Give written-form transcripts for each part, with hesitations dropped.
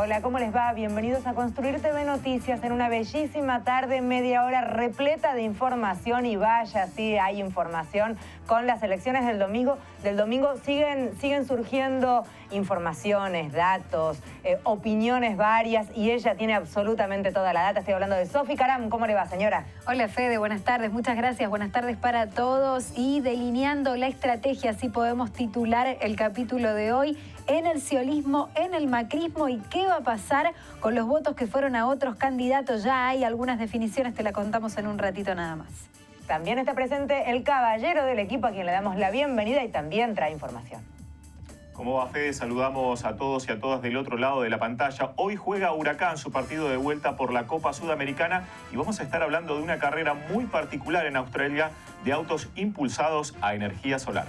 Hola, ¿cómo les va? Bienvenidos a Construir TV Noticias en una bellísima tarde, media hora repleta de información y vaya, sí, hay información con las elecciones del domingo. Siguen surgiendo informaciones, datos, opiniones varias y ella tiene absolutamente toda la data. Estoy hablando de Sofi Caram. ¿Cómo le va, señora? Hola, Fede, buenas tardes, muchas gracias. Buenas tardes para todos y delineando la estrategia, así podemos titular el capítulo de hoy, en el ciolismo, en el macrismo y qué va a pasar con los votos que fueron a otros candidatos. Ya hay algunas definiciones, te la contamos en un ratito nada más. También está presente el caballero del equipo a quien le damos la bienvenida y también trae información. ¿Cómo va, Fede? Saludamos a todos y a todas del otro lado de la pantalla. Hoy juega Huracán su partido de vuelta por la Copa Sudamericana y vamos a estar hablando de una carrera muy particular en Australia de autos impulsados a energía solar.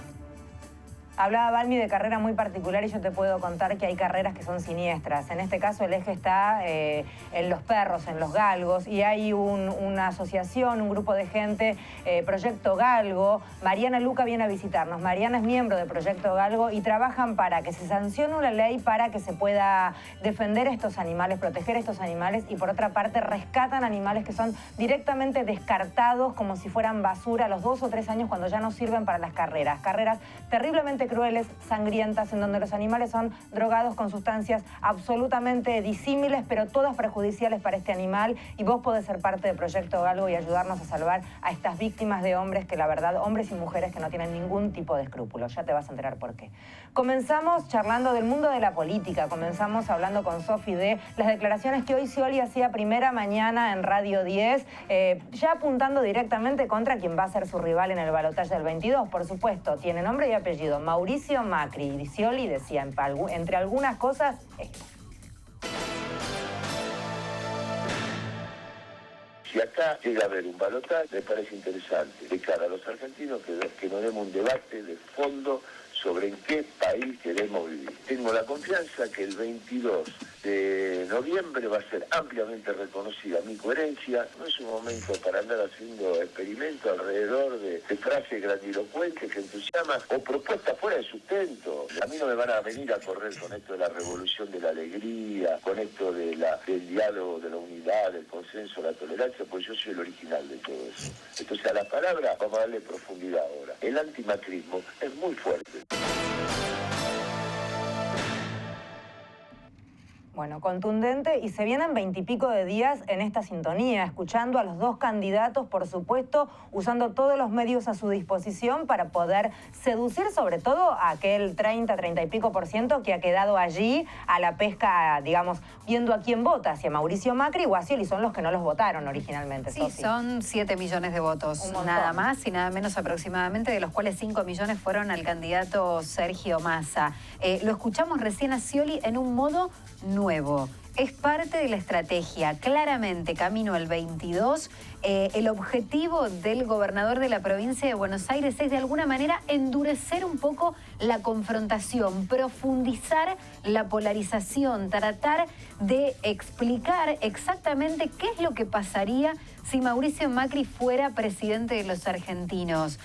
Hablaba Balmi de carrera muy particular y yo te puedo contar que hay carreras que son siniestras. En este caso el eje está en Los Perros, en Los Galgos, y hay una asociación, un grupo de gente, Proyecto Galgo. Mariana Luca viene a visitarnos. Mariana es miembro de Proyecto Galgo y trabajan para que se sancione una ley para que se pueda defender estos animales, proteger estos animales, y por otra parte rescatan animales que son directamente descartados como si fueran basura a los 2 o 3 años cuando ya no sirven para las carreras. Carreras terriblemente crueles, sangrientas, en donde los animales son drogados con sustancias absolutamente disímiles, pero todas perjudiciales para este animal, y vos podés ser parte del Proyecto Galgo y ayudarnos a salvar a estas víctimas de hombres que la verdad, hombres y mujeres que no tienen ningún tipo de escrúpulos. Ya te vas a enterar por qué. Comenzamos charlando del mundo de la política, comenzamos hablando con Sofi de las declaraciones que hoy Scioli hacía primera mañana en Radio 10, ya apuntando directamente contra quien va a ser su rival en el balotaje del 22, por supuesto, tiene nombre y apellido, Mauricio Macri. Y Scioli decía, entre algunas cosas, esto. Si acá llega a haber un balotaje, me parece interesante de cara a los argentinos que nos demos un debate de fondo sobre en qué país queremos vivir. Tengo la confianza que el 22 de noviembre va a ser ampliamente reconocida mi coherencia. No es un momento para andar haciendo experimentos alrededor de frases grandilocuentes que entusiasman o propuestas fuera de sustento. A mí no me van a venir a correr con esto de la revolución de la alegría, con esto de del diálogo, de la unidad, del consenso, la tolerancia, pues yo soy el original de todo eso. Entonces a la palabra vamos a darle profundidad ahora. El antimacrismo es muy fuerte. Bueno, contundente, y se vienen 20 y pico de días en esta sintonía, escuchando a los dos candidatos, por supuesto, usando todos los medios a su disposición para poder seducir sobre todo a aquel 30 y pico % que ha quedado allí a la pesca, digamos, viendo a quién vota, hacia Mauricio Macri o a Scioli, son los que no los votaron originalmente. Sí, Sofi. son 7 millones de votos, nada más y nada menos aproximadamente, de los cuales 5 millones fueron al candidato Sergio Massa. Lo escuchamos recién a Scioli en un modo nuevo. Es parte de la estrategia, claramente camino al 22. El objetivo del gobernador de la provincia de Buenos Aires es de alguna manera endurecer un poco la confrontación, profundizar la polarización, tratar de explicar exactamente qué es lo que pasaría si Mauricio Macri fuera presidente de los argentinos.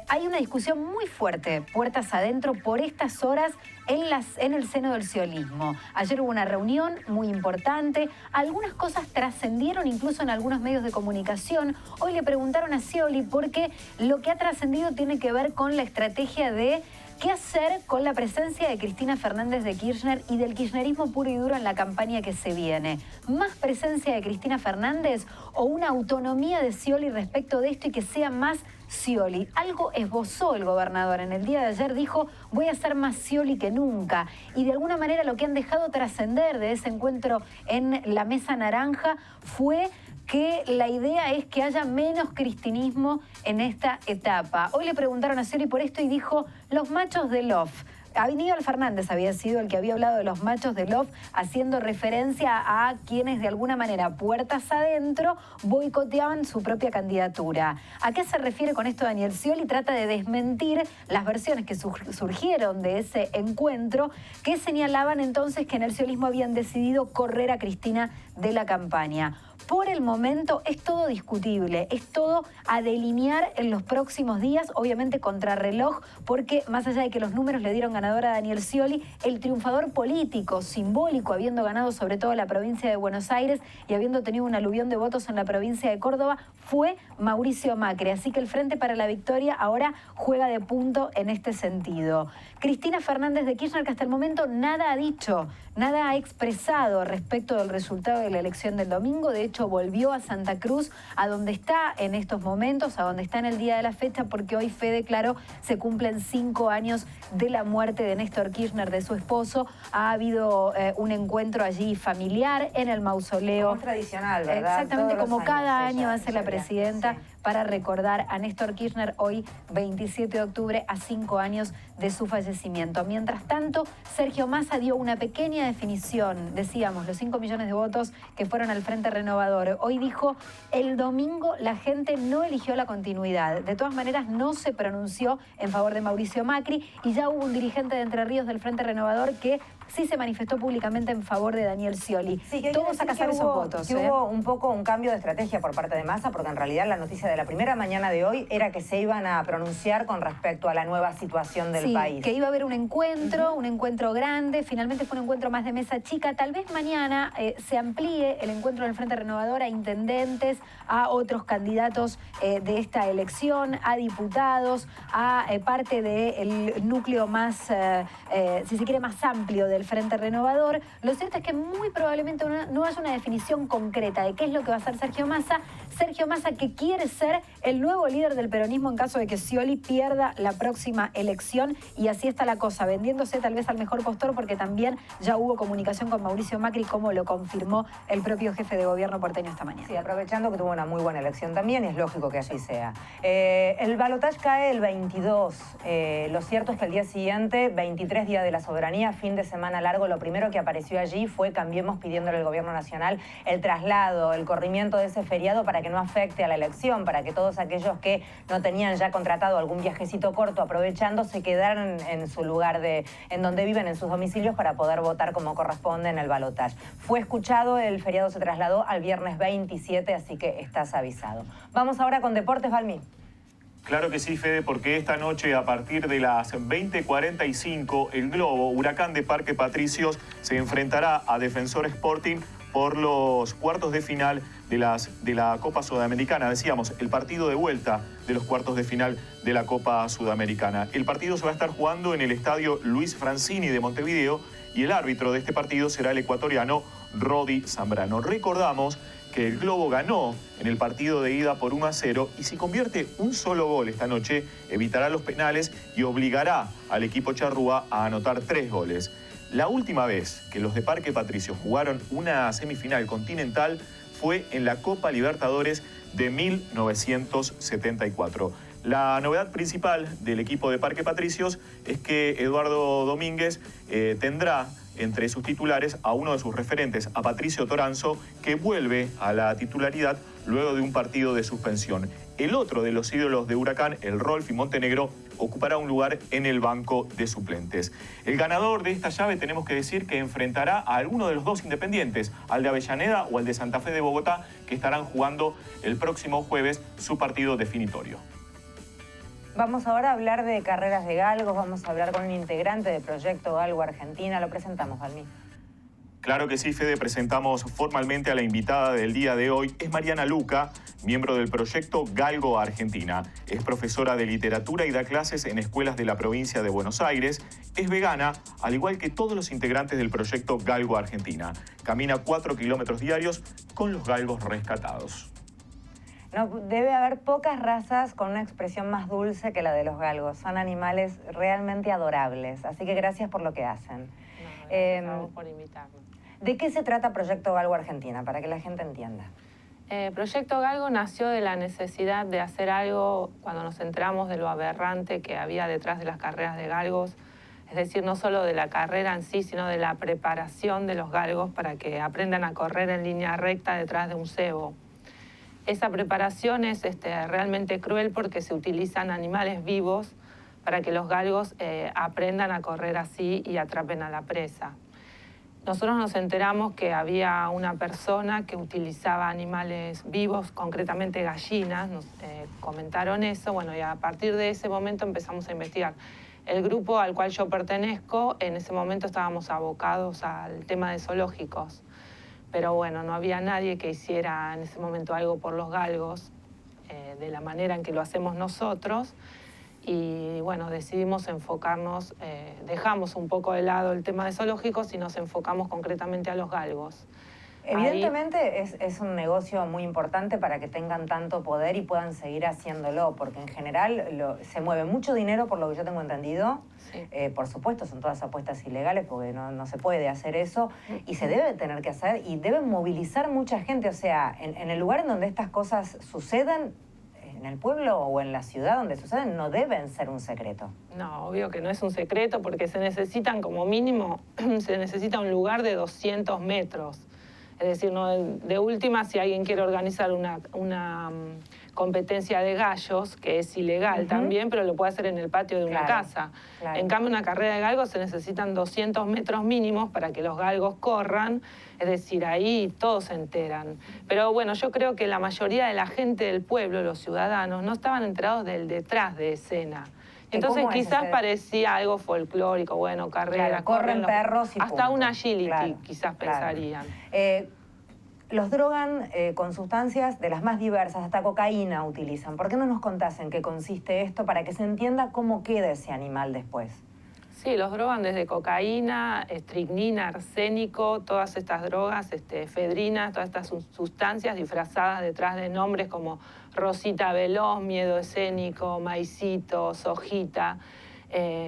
Hay una discusión muy fuerte, puertas adentro, por estas horas en el seno del sciolismo. Ayer hubo una reunión muy importante, algunas cosas trascendieron incluso en algunos medios de comunicación. Hoy le preguntaron a Scioli porque lo que ha trascendido tiene que ver con la estrategia de qué hacer con la presencia de Cristina Fernández de Kirchner y del kirchnerismo puro y duro en la campaña que se viene. ¿Más presencia de Cristina Fernández o una autonomía de Scioli respecto de esto y que sea más Scioli? Algo esbozó el gobernador en el día de ayer, dijo, voy a ser más Scioli que nunca. Y de alguna manera lo que han dejado trascender de ese encuentro en la Mesa Naranja fue que la idea es que haya menos cristinismo en esta etapa. Hoy le preguntaron a Scioli por esto y dijo, los machos de Love. Aníbal Fernández había sido el que había hablado de los machos de Love, haciendo referencia a quienes de alguna manera, puertas adentro, boicoteaban su propia candidatura. ¿A qué se refiere con esto Daniel Scioli? Trata de desmentir las versiones que surgieron de ese encuentro, que señalaban entonces que en el sciolismo habían decidido correr a Cristina de la campaña. Por el momento es todo discutible, es todo a delinear en los próximos días, obviamente contrarreloj, porque más allá de que los números le dieron ganadora Daniel Scioli, el triunfador político, simbólico, habiendo ganado sobre todo la provincia de Buenos Aires y habiendo tenido un aluvión de votos en la provincia de Córdoba, fue Mauricio Macri. Así que el Frente para la Victoria ahora juega de punto en este sentido. Cristina Fernández de Kirchner, que hasta el momento nada ha dicho, nada ha expresado respecto del resultado de la elección del domingo. De hecho, volvió a Santa Cruz, a donde está en estos momentos, a donde está en el día de la fecha, porque hoy, Fede, claro, se cumplen 5 años de la muerte de Néstor Kirchner, de su esposo. Ha habido un encuentro allí familiar en el mausoleo. Como tradicional, ¿verdad? Exactamente, Todos como los cada años año ella hace la presidenta, sí, para recordar a Néstor Kirchner hoy, 27 de octubre, a 5 años de su fallecimiento. Mientras tanto, Sergio Massa dio una pequeña definición. Decíamos, los 5 millones de votos que fueron al Frente Renovador. Hoy dijo, el domingo la gente no eligió la continuidad. De todas maneras, no se pronunció en favor de Mauricio Macri y ya hubo un dirigente de Entre Ríos del Frente Renovador que sí se manifestó públicamente en favor de Daniel Scioli. Sí, que todos a cazar esos votos. Que hubo un poco un cambio de estrategia por parte de Massa, porque en realidad la noticia de la primera mañana de hoy era que se iban a pronunciar con respecto a la nueva situación del país. Que iba a haber un encuentro grande. Finalmente fue un encuentro más de mesa chica. Tal vez mañana se amplíe el encuentro del Frente Renovador a intendentes, a otros candidatos de esta elección, a diputados, a parte del núcleo más, si se quiere, más amplio del Frente Renovador. Lo cierto es que muy probablemente no haya una definición concreta de qué es lo que va a hacer Sergio Massa. Sergio Massa, que quiere ser el nuevo líder del peronismo en caso de que Scioli pierda la próxima elección, y así está la cosa, vendiéndose tal vez al mejor postor, porque también ya hubo comunicación con Mauricio Macri, como lo confirmó el propio jefe de gobierno porteño esta mañana. Sí, aprovechando que tuvo una muy buena elección también, y es lógico que así sea. El balotaje cae el 22. Lo cierto es que el día siguiente, 23, Día de la Soberanía, fin de semana largo, lo primero que apareció allí fue Cambiemos pidiéndole al gobierno nacional el traslado, el corrimiento de ese feriado para que no afecte a la elección, para que todos aquellos que no tenían ya contratado algún viajecito corto aprovechando se quedaran en su lugar, en donde viven, en sus domicilios, para poder votar como corresponde en el balotaje. Fue escuchado, el feriado se trasladó al viernes 27, así que estás avisado. Vamos ahora con Deportes, Valmí. Claro que sí, Fede, porque esta noche a partir de las 20:45 el Globo, Huracán de Parque Patricios, se enfrentará a Defensor Sporting por los cuartos de final de la Copa Sudamericana. Decíamos, el partido de vuelta de los cuartos de final de la Copa Sudamericana. El partido se va a estar jugando en el estadio Luis Francini de Montevideo y el árbitro de este partido será el ecuatoriano Rodi Zambrano. Recordamos que el Globo ganó en el partido de ida por 1-0 y si convierte un solo gol esta noche, evitará los penales y obligará al equipo charrúa a anotar 3 goles. La última vez que los de Parque Patricios jugaron una semifinal continental fue en la Copa Libertadores de 1974. La novedad principal del equipo de Parque Patricios es que Eduardo Domínguez tendrá entre sus titulares a uno de sus referentes, a Patricio Toranzo, que vuelve a la titularidad luego de un partido de suspensión. El otro de los ídolos de Huracán, el Rolfi Montenegro, ocupará un lugar en el banco de suplentes. El ganador de esta llave tenemos que decir que enfrentará a alguno de los dos independientes, al de Avellaneda o al de Santa Fe de Bogotá, que estarán jugando el próximo jueves su partido definitorio. Vamos ahora a hablar de carreras de galgos, vamos a hablar con un integrante de Proyecto Galgo Argentina. Lo presentamos, Valmí. Claro que sí, Fede, presentamos formalmente a la invitada del día de hoy. Es Mariana Luca, miembro del Proyecto Galgo Argentina. Es profesora de literatura y da clases en escuelas de la provincia de Buenos Aires. Es vegana, al igual que todos los integrantes del Proyecto Galgo Argentina. Camina 4 kilómetros diarios con los galgos rescatados. No, debe haber pocas razas con una expresión más dulce que la de los galgos. Son animales realmente adorables, así que gracias por lo que hacen. Gracias a vos por invitarnos. ¿De qué se trata Proyecto Galgo Argentina? Para que la gente entienda. Proyecto Galgo nació de la necesidad de hacer algo cuando nos enteramos de lo aberrante que había detrás de las carreras de galgos. Es decir, no solo de la carrera en sí, sino de la preparación de los galgos para que aprendan a correr en línea recta detrás de un cebo. Esa preparación es realmente cruel porque se utilizan animales vivos para que los galgos aprendan a correr así y atrapen a la presa. Nosotros nos enteramos que había una persona que utilizaba animales vivos, concretamente gallinas, nos comentaron eso, bueno, y a partir de ese momento empezamos a investigar. el grupo al cual yo pertenezco, en ese momento estábamos abocados al tema de zoológicos. Pero bueno, no había nadie que hiciera en ese momento algo por los galgos, de la manera en que lo hacemos nosotros. Y bueno, decidimos enfocarnos, dejamos un poco de lado el tema de zoológicos y nos enfocamos concretamente a los galgos. Evidentemente es un negocio muy importante para que tengan tanto poder y puedan seguir haciéndolo, porque en general se mueve mucho dinero, por lo que yo tengo entendido. Sí. Por supuesto, son todas apuestas ilegales porque no se puede hacer eso y se debe tener que hacer y deben movilizar mucha gente. O sea, en el lugar en donde estas cosas suceden, en el pueblo o en la ciudad donde suceden, no deben ser un secreto. No, obvio que no es un secreto porque se necesitan como mínimo, se necesita un lugar de 200 metros. Es decir, no, de última, si alguien quiere organizar una competencia de gallos, que es ilegal también, pero lo puede hacer en el patio de una casa. Claro. En cambio, una carrera de galgos se necesitan 200 metros mínimos para que los galgos corran. Es decir, ahí todos se enteran. Pero bueno, yo creo que la mayoría de la gente del pueblo, los ciudadanos, no estaban enterados del detrás de escena. Entonces quizás parecía algo folclórico, bueno, carrera, claro, corren perros y hasta punto. un agility, Claro, quizás claro. pensarían. Los drogan con sustancias de las más diversas, hasta cocaína utilizan. ¿Por qué no nos contás en qué consiste esto para que se entienda cómo queda ese animal después? Sí, los drogan desde cocaína, estricnina, arsénico, todas estas drogas, efedrina, todas estas sustancias disfrazadas detrás de nombres como Rosita Veloz, miedo escénico, maicito, sojita,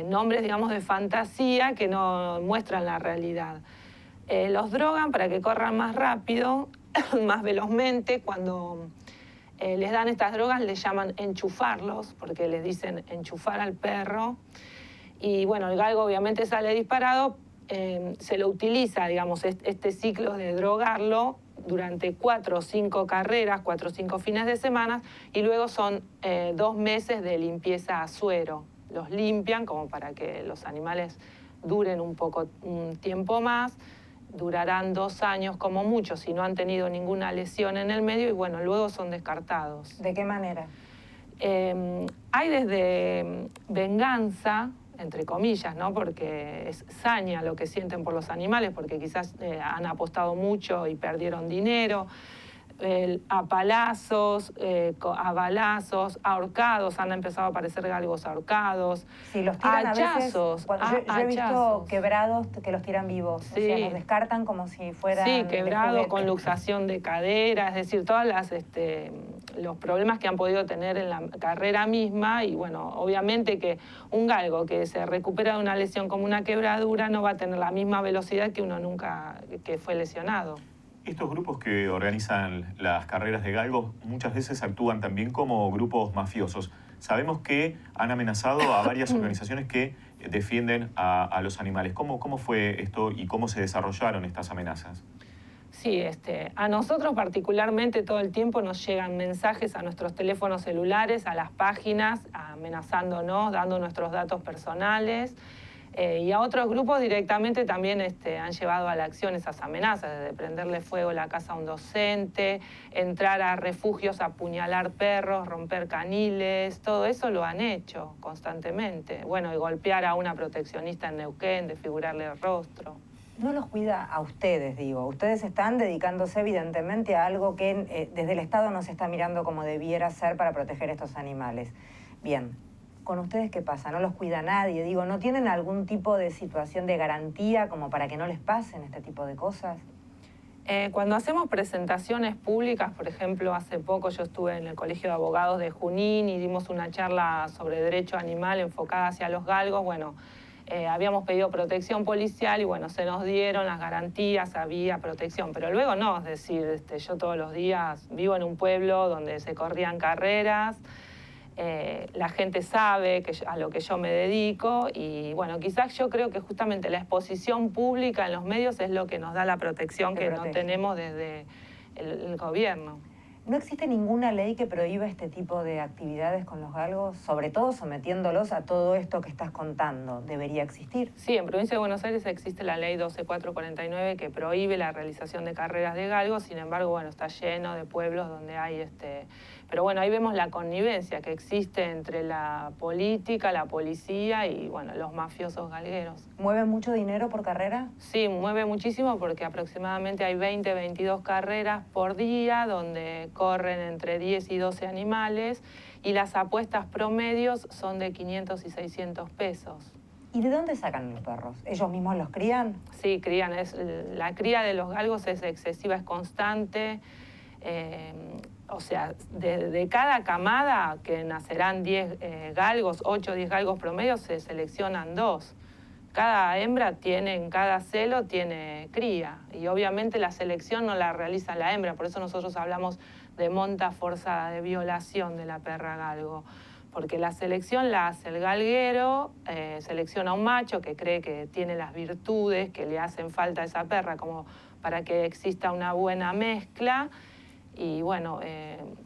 nombres, digamos, de fantasía que no muestran la realidad. Los drogan para que corran más rápido, más velozmente. Cuando les dan estas drogas les llaman enchufarlos, porque les dicen enchufar al perro. Y bueno, el galgo obviamente sale disparado, se lo utiliza, digamos, este ciclo de drogarlo durante 4 o 5 carreras, 4 o 5 fines de semana, y luego son 2 meses de limpieza a suero. Los limpian como para que los animales duren un tiempo más, durarán 2 años como mucho si no han tenido ninguna lesión en el medio y bueno, luego son descartados. ¿De qué manera? Hay desde venganza, entre comillas, ¿no? Porque es saña lo que sienten por los animales, porque quizás han apostado mucho y perdieron dinero, a palazos, a balazos, ahorcados, han empezado a aparecer galgos ahorcados. Sí, los tiran hachazos, a veces. Yo he visto quebrados que los tiran vivos, sí. O sea, los descartan como si fueran sí, quebrados, de con luxación de cadera, es decir, todas los problemas que han podido tener en la carrera misma. Y bueno, obviamente que un galgo que se recupera de una lesión como una quebradura no va a tener la misma velocidad que uno nunca que fue lesionado. Estos grupos que organizan las carreras de galgos muchas veces actúan también como grupos mafiosos. Sabemos que han amenazado a varias organizaciones que defienden a los animales. ¿Cómo fue esto y cómo se desarrollaron estas amenazas? Sí, a nosotros particularmente todo el tiempo nos llegan mensajes a nuestros teléfonos celulares, a las páginas, amenazándonos, dando nuestros datos personales. Y a otros grupos directamente también han llevado a la acción esas amenazas, desde prenderle fuego a la casa a un docente, entrar a refugios a apuñalar perros, romper caniles, todo eso lo han hecho constantemente. Bueno, y golpear a una proteccionista en Neuquén, desfigurarle el rostro. No los cuida a ustedes, digo. Ustedes están dedicándose evidentemente a algo que desde el Estado no se está mirando como debiera ser para proteger estos animales. Bien. ¿Con ustedes qué pasa? ¿No los cuida nadie? Digo, ¿no tienen algún tipo de situación de garantía como para que no les pasen este tipo de cosas? Cuando hacemos presentaciones públicas, por ejemplo, hace poco yo estuve en el Colegio de Abogados de Junín y dimos una charla sobre derecho animal enfocada hacia los galgos. Bueno, habíamos pedido protección policial y bueno, se nos dieron las garantías, había protección, pero luego no, es decir, yo todos los días vivo en un pueblo donde se corrían carreras. La gente sabe a lo que yo me dedico y bueno, quizás yo creo que justamente la exposición pública en los medios es lo que nos da la protección que no tenemos desde el gobierno. ¿No existe ninguna ley que prohíba este tipo de actividades con los galgos, sobre todo sometiéndolos a todo esto que estás contando? ¿Debería existir? Sí, en Provincia de Buenos Aires existe la ley 12449 que prohíbe la realización de carreras de galgos, sin embargo, bueno, está lleno de pueblos donde hay Pero bueno, ahí vemos la connivencia que existe entre la política, la policía y bueno, los mafiosos galgueros. ¿Mueven mucho dinero por carrera? Sí, mueve muchísimo porque aproximadamente hay 20, 22 carreras por día donde corren entre 10 y 12 animales y las apuestas promedios son de 500 y 600 pesos. ¿Y de dónde sacan los perros? ¿Ellos mismos los crían? Sí, crían. La cría de los galgos es excesiva, es constante. O sea, de cada camada, que nacerán 10 galgos, 8 o 10 galgos promedio, se seleccionan 2. Cada hembra tiene, en cada celo tiene cría. Y obviamente la selección no la realiza la hembra, por eso nosotros hablamos de monta forzada, de violación de la perra galgo. Porque la selección la hace el galguero, selecciona un macho que cree que tiene las virtudes que le hacen falta a esa perra, como para que exista una buena mezcla. Y bueno,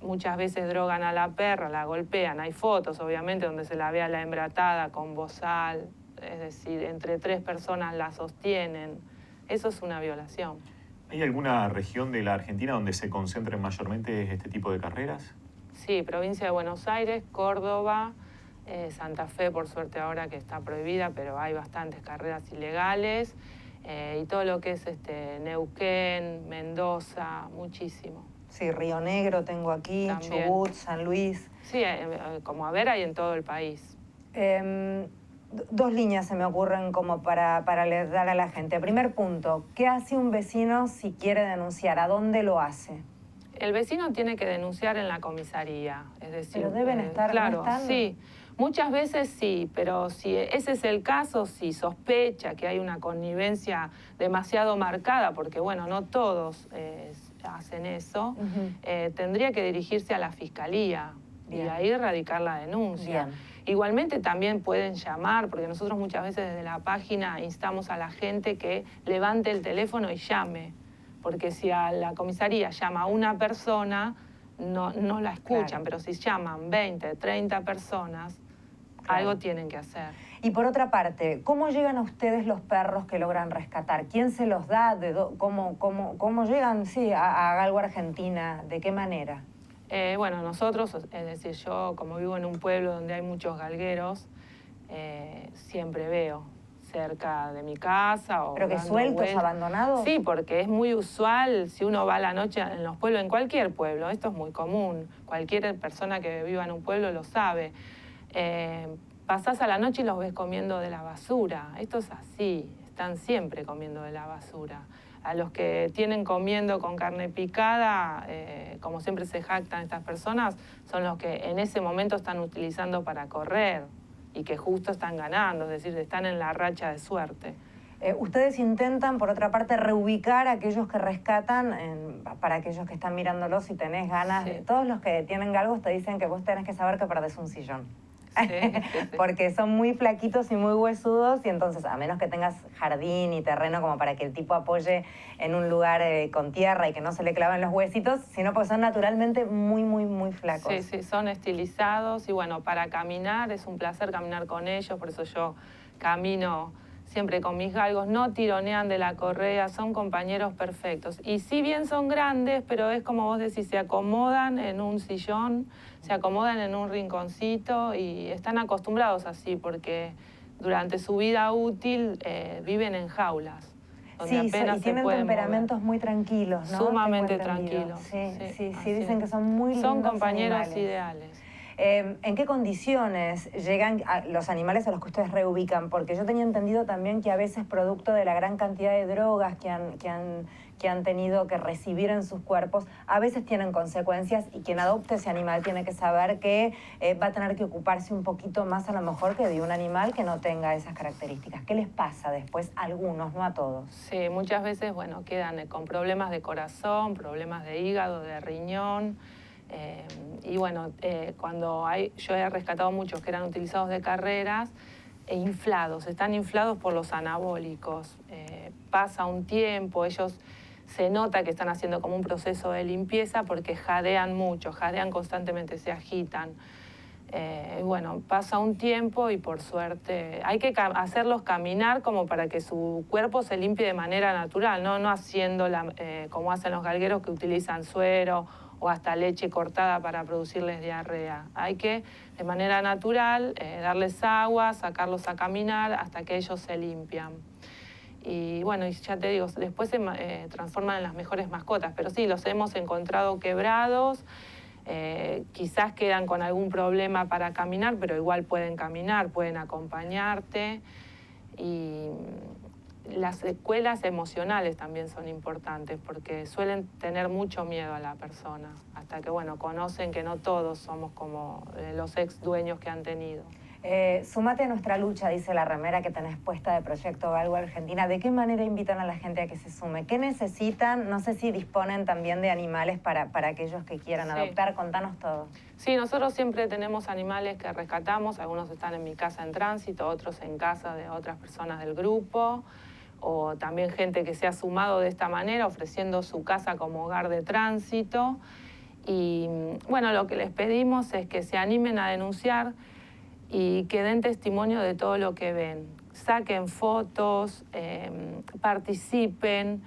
muchas veces drogan a la perra, la golpean. Hay fotos, obviamente, donde se la ve a la hembra atada con bozal, es decir, entre 3 personas la sostienen. Eso es una violación. ¿Hay alguna región de la Argentina donde se concentren mayormente este tipo de carreras? Sí, provincia de Buenos Aires, Córdoba, Santa Fe, por suerte ahora que está prohibida, pero hay bastantes carreras ilegales. Y todo lo que es Neuquén, Mendoza, muchísimo. Sí, Río Negro tengo aquí, También. Chubut, San Luis. Sí, como a ver, hay en todo el país. 2 líneas se me ocurren como para dar a la gente. Primer punto, ¿qué hace un vecino si quiere denunciar? ¿A dónde lo hace? El vecino tiene que denunciar en la comisaría, es decir... Pero deben estar, claro, ¿no están? Sí, muchas veces sí, pero si ese es el caso, si sospecha que hay una connivencia demasiado marcada, porque bueno, no todos hacen eso, tendría que dirigirse a la fiscalía. Bien. Y ahí radicar la denuncia. Bien. Igualmente también pueden llamar, porque nosotros muchas veces desde la página instamos a la gente que levante el teléfono y llame. Porque si a la comisaría llama una persona, no la escuchan, claro. Pero si llaman 20, 30 personas, claro, algo tienen que hacer. Y por otra parte, ¿cómo llegan a ustedes los perros que logran rescatar? ¿Quién se los da? ¿Cómo llegan a Galgo Argentina? ¿De qué manera? Bueno, nosotros, es decir, yo como vivo en un pueblo donde hay muchos galgueros, siempre veo cerca de mi casa. O ¿pero que sueltos, abandonados? Sí, porque es muy usual, si uno va a la noche en los pueblos, en cualquier pueblo, esto es muy común, cualquier persona que viva en un pueblo lo sabe. Pasás a la noche y los ves comiendo de la basura, esto es así, están siempre comiendo de la basura. A los que tienen comiendo con carne picada, como siempre se jactan estas personas, son los que en ese momento están utilizando para correr y que justo están ganando, es decir, están en la racha de suerte. Ustedes intentan, por otra parte, reubicar a aquellos que rescatan, para aquellos que están mirándolos, si tenés ganas. Sí. Todos los que tienen galgos te dicen que vos tenés que saber que perdés un sillón. Sí, sí. Porque son muy flaquitos y muy huesudos y entonces a menos que tengas jardín y terreno como para que el tipo apoye en un lugar con tierra y que no se le claven los huesitos, sino porque son naturalmente muy flacos. Sí, sí, son estilizados y bueno, para caminar es un placer caminar con ellos, por eso yo camino siempre con mis galgos, no tironean de la correa, son compañeros perfectos. Y si bien son grandes, pero es como vos decís, se acomodan en un sillón, se acomodan en un rinconcito y están acostumbrados así porque durante su vida útil viven en jaulas. Sí, y tienen temperamentos muy tranquilos, ¿no? Sumamente tranquilos. Sí, dicen que son muy lindos. Son compañeros animales. Ideales. ¿En qué condiciones llegan los animales a los que ustedes reubican? Porque yo tenía entendido también que a veces producto de la gran cantidad de drogas que han tenido que recibir en sus cuerpos, a veces tienen consecuencias y quien adopte ese animal tiene que saber que va a tener que ocuparse un poquito más a lo mejor que de un animal que no tenga esas características. ¿Qué les pasa después a algunos, no a todos? Sí, muchas veces, bueno, quedan con problemas de corazón, problemas de hígado, de riñón. Y bueno, yo he rescatado muchos que eran utilizados de carreras inflados, están inflados por los anabólicos. Pasa un tiempo, ellos se nota que están haciendo como un proceso de limpieza porque jadean mucho, jadean constantemente, se agitan. Bueno, pasa un tiempo y por suerte hay que hacerlos caminar como para que su cuerpo se limpie de manera natural, no haciendo como hacen los galgueros que utilizan suero o hasta leche cortada para producirles diarrea. Hay que, de manera natural, darles agua, sacarlos a caminar hasta que ellos se limpian. Y bueno, y ya te digo, después se transforman en las mejores mascotas, pero sí, los hemos encontrado quebrados, quizás quedan con algún problema para caminar, pero igual pueden caminar, pueden acompañarte. Y las secuelas emocionales también son importantes porque suelen tener mucho miedo a la persona, hasta que, bueno, conocen que no todos somos como los ex dueños que han tenido. Sumate a nuestra lucha, dice la remera que tenés puesta de Proyecto Galgo Argentina. ¿De qué manera invitan a la gente a que se sume? ¿Qué necesitan? No sé si disponen también de animales para aquellos que quieran adoptar. Contanos todo. Sí, nosotros siempre tenemos animales que rescatamos. Algunos están en mi casa en tránsito, otros en casa de otras personas del grupo. O también gente que se ha sumado de esta manera, ofreciendo su casa como hogar de tránsito. Y bueno, lo que les pedimos es que se animen a denunciar y que den testimonio de todo lo que ven. Saquen fotos, participen,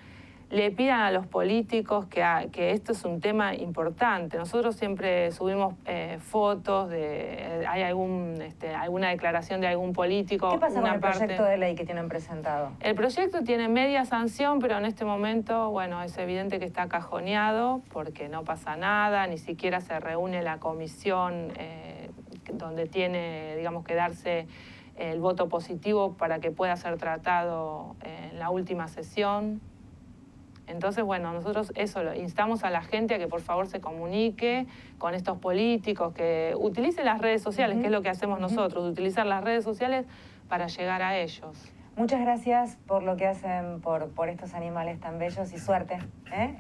le pidan a los políticos que esto es un tema importante. Nosotros siempre subimos fotos, hay alguna declaración de algún político. ¿Qué pasa con el proyecto de ley que tienen presentado? El proyecto tiene media sanción, pero en este momento, bueno, es evidente que está cajoneado porque no pasa nada, ni siquiera se reúne la comisión donde tiene, digamos, que darse el voto positivo para que pueda ser tratado en la última sesión. Entonces, bueno, nosotros instamos a la gente a que por favor se comunique con estos políticos, que utilice las redes sociales, que es lo que hacemos nosotros, utilizar las redes sociales para llegar a ellos. Muchas gracias por lo que hacen por estos animales tan bellos y suerte.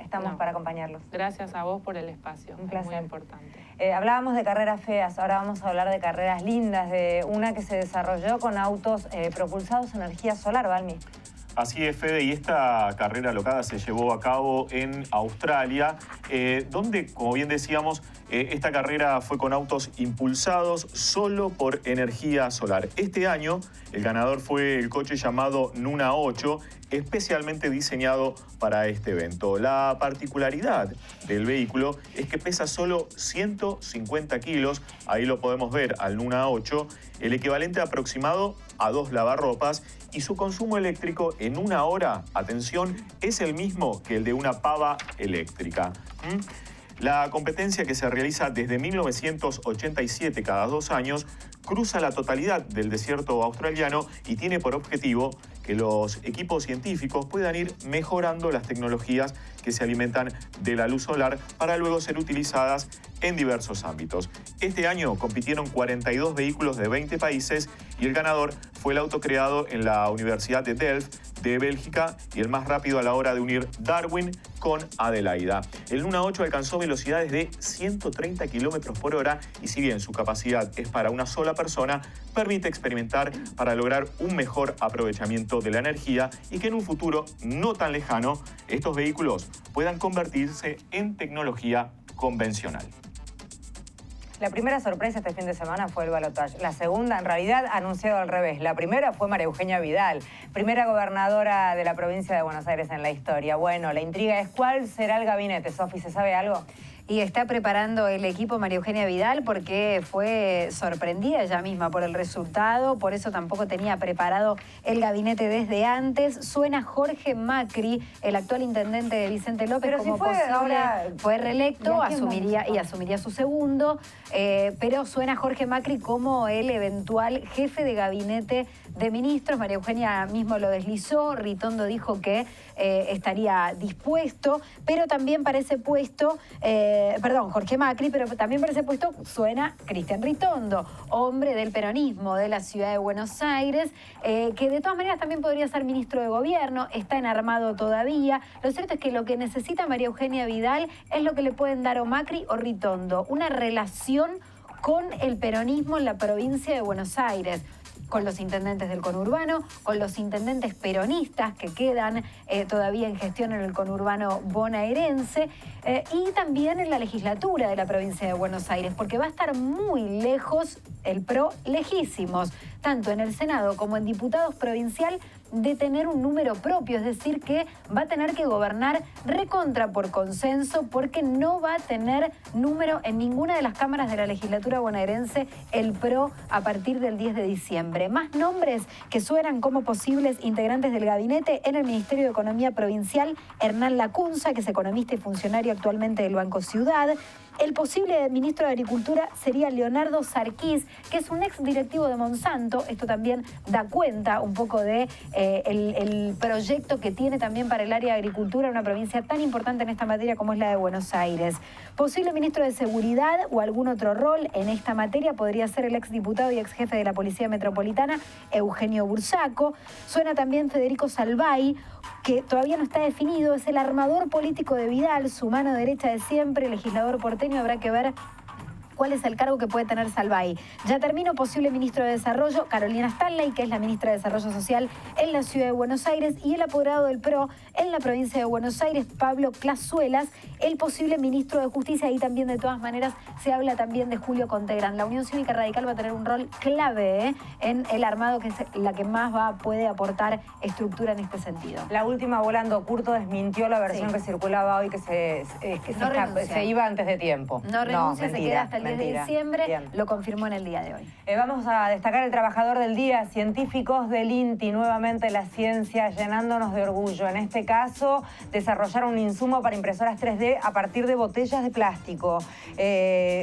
Estamos para acompañarlos. Gracias a vos por el espacio. Un placer. Es muy importante. Hablábamos de carreras feas, ahora vamos a hablar de carreras lindas, de una que se desarrolló con autos propulsados en energía solar, Balmi. Así es, Fede, y esta carrera locada se llevó a cabo en Australia, donde, como bien decíamos, esta carrera fue con autos impulsados solo por energía solar. Este año, el ganador fue el coche llamado Nuna 8, especialmente diseñado para este evento. La particularidad del vehículo es que pesa solo 150 kilos, ahí lo podemos ver al Nuna 8, el equivalente aproximado a 2 lavarropas, y su consumo eléctrico en una hora, atención, es el mismo que el de una pava eléctrica. La competencia, que se realiza desde 1987 cada 2 años, cruza la totalidad del desierto australiano y tiene por objetivo que los equipos científicos puedan ir mejorando las tecnologías que se alimentan de la luz solar para luego ser utilizadas en diversos ámbitos. Este año compitieron 42 vehículos de 20 países y el ganador fue el auto creado en la Universidad de Delft de Bélgica y el más rápido a la hora de unir Darwin con Adelaida. El Nuna 8 alcanzó velocidades de 130 kilómetros por hora y, si bien su capacidad es para una sola persona, permite experimentar para lograr un mejor aprovechamiento de la energía y que en un futuro no tan lejano estos vehículos puedan convertirse en tecnología convencional. La primera sorpresa este fin de semana fue el balotaje. La segunda, en realidad, anunciado al revés. La primera fue María Eugenia Vidal, primera gobernadora de la provincia de Buenos Aires en la historia. Bueno, la intriga es cuál será el gabinete. Sofi, ¿se sabe algo? Y está preparando el equipo María Eugenia Vidal porque fue sorprendida ella misma por el resultado, por eso tampoco tenía preparado el gabinete desde antes. Suena Jorge Macri, el actual intendente de Vicente López, pero como si fue reelecto, asumiría su segundo, pero suena Jorge Macri como el eventual jefe de gabinete de ministros. María Eugenia mismo lo deslizó, Ritondo dijo que estaría dispuesto, pero también para ese puesto, Jorge Macri, pero también para ese puesto suena Cristian Ritondo, hombre del peronismo de la ciudad de Buenos Aires, que de todas maneras también podría ser ministro de gobierno, está en armado todavía. Lo cierto es que lo que necesita María Eugenia Vidal es lo que le pueden dar o Macri o Ritondo, una relación con el peronismo en la provincia de Buenos Aires, con los intendentes del conurbano, con los intendentes peronistas que quedan todavía en gestión en el conurbano bonaerense y también en la legislatura de la provincia de Buenos Aires, porque va a estar muy lejos el PRO lejísimos, tanto en el Senado como en diputados provincial, de tener un número propio, es decir, que va a tener que gobernar recontra por consenso porque no va a tener número en ninguna de las cámaras de la legislatura bonaerense el PRO a partir del 10 de diciembre. Más nombres que suenan como posibles integrantes del gabinete en el Ministerio de Economía Provincial, Hernán Lacunza, que es economista y funcionario actualmente del Banco Ciudad. El posible ministro de Agricultura sería Leonardo Sarquís, que es un ex directivo de Monsanto. Esto también da cuenta un poco de el proyecto que tiene también para el área de agricultura en una provincia tan importante en esta materia como es la de Buenos Aires. Posible ministro de Seguridad o algún otro rol en esta materia podría ser el ex diputado y ex jefe de la Policía Metropolitana, Eugenio Bursaco. Suena también Federico Salvay, que todavía no está definido, es el armador político de Vidal, su mano derecha de siempre, legislador porteño. Habrá que ver cuál es el cargo que puede tener Salvay. Ya termino, posible ministro de Desarrollo, Carolina Stanley, que es la ministra de Desarrollo Social en la ciudad de Buenos Aires, y el apoderado del PRO en la provincia de Buenos Aires, Pablo Clazuelas, el posible ministro de Justicia. Ahí también, de todas maneras, se habla también de Julio Contegrán. La Unión Cívica Radical va a tener un rol clave en el armado, que es la que más puede aportar estructura en este sentido. La última, volando, Curto desmintió la versión que circulaba hoy, que se iba antes de tiempo. No renuncia, se queda hasta el 10 de mentira. diciembre, Bien. lo confirmó en el día de hoy. Vamos a destacar el trabajador del día, científicos del INTI, nuevamente la ciencia llenándonos de orgullo. En este caso, desarrollaron un insumo para impresoras 3D a partir de botellas de plástico.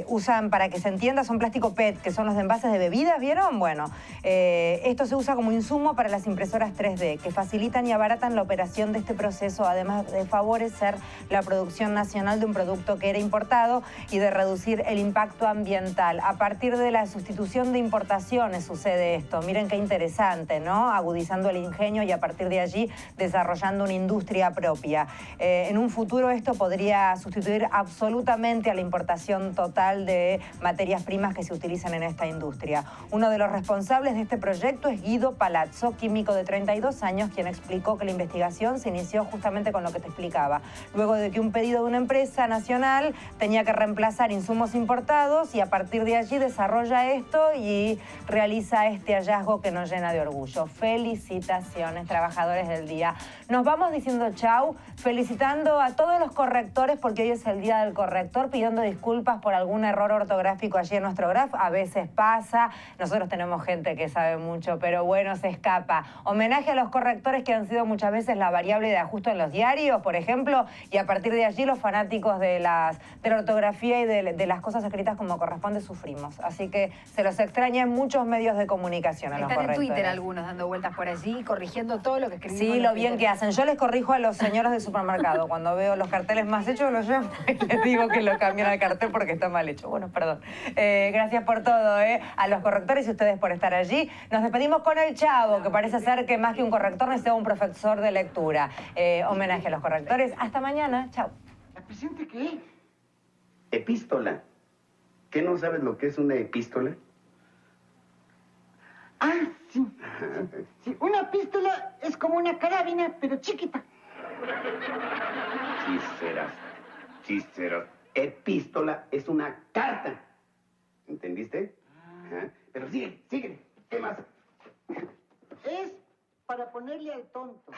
Usan, para que se entienda, son plástico PET, que son los de envases de bebidas, ¿vieron? Bueno, esto se usa como insumo para las impresoras 3D, que facilitan y abaratan la operación de este proceso, además de favorecer la producción nacional de un producto que era importado y de reducir el impacto ambiental. A partir de la sustitución de importaciones sucede esto. Miren qué interesante, ¿no? Agudizando el ingenio y a partir de allí desarrollando una industria propia. En un futuro esto podría sustituir absolutamente a la importación total de materias primas que se utilizan en esta industria. Uno de los responsables de este proyecto es Guido Palazzo, químico de 32 años, quien explicó que la investigación se inició justamente con lo que te explicaba. Luego de que un pedido de una empresa nacional tenía que reemplazar insumos importados, y a partir de allí desarrolla esto y realiza este hallazgo que nos llena de orgullo. Felicitaciones, trabajadores del día. Nos vamos diciendo chau, felicitando a todos los correctores porque hoy es el día del corrector, pidiendo disculpas por algún error ortográfico allí en nuestro graph. A veces pasa, nosotros tenemos gente que sabe mucho, pero bueno, se escapa. Homenaje a los correctores que han sido muchas veces la variable de ajuste en los diarios, por ejemplo, y a partir de allí los fanáticos de la ortografía y de las cosas escritas como corresponde sufrimos. Así que se los extraña en muchos medios de comunicación a los Están en correctores. Twitter algunos dando vueltas por allí, corrigiendo todo lo que escribimos. Sí, lo bien que hacen. Yo les corrijo a los señores del supermercado. Cuando veo los carteles más hechos, los llamo y les digo que lo cambien al cartel porque está mal hecho. Bueno, perdón. Gracias por todo, a los correctores y ustedes por estar allí. Nos despedimos con el Chavo, que parece ser que más que un corrector necesita un profesor de lectura. Homenaje a los correctores. Hasta mañana. Chao. ¿La presente qué? Epístola. ¿Qué no sabes lo que es una epístola? Ah, sí. Sí, una pistola es como una carabina, pero chiquita. Chíceras. Epístola es una carta. ¿Entendiste? Ajá. Pero sigue. ¿Qué más? Es para ponerle al tonto.